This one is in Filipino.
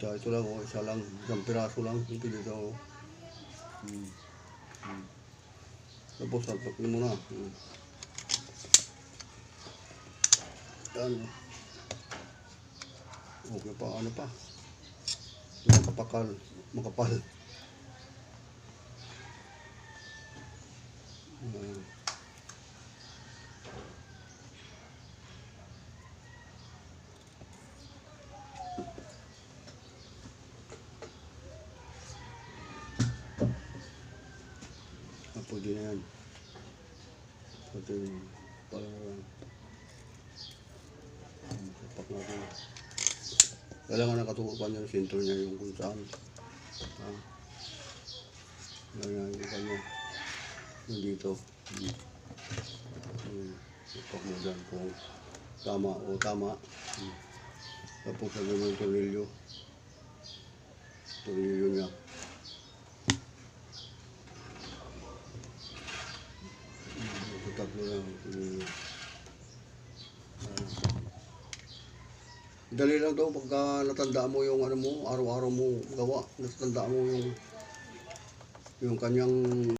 Kaya ito lang, oh, isa lang, isang piraso lang. Ito dito, oh. Tapos, salpakin mo na. Yan. Okay pa, ano pa? Makapal. Pwede na yan. Pwede para sapak natin. Kailangan nakatukupan yung sentro niya yung kung saan. Kailangan yung kanya. Yung dito. Sapak mo dyan kung tama o tama. Tapos lagyan yung tornilyo. Tornilyo niya. Tatlo lang. Dali lang daw pagka natandaan mo yung ano mo, araw-araw mo gawa, natandaan mo yung kanyang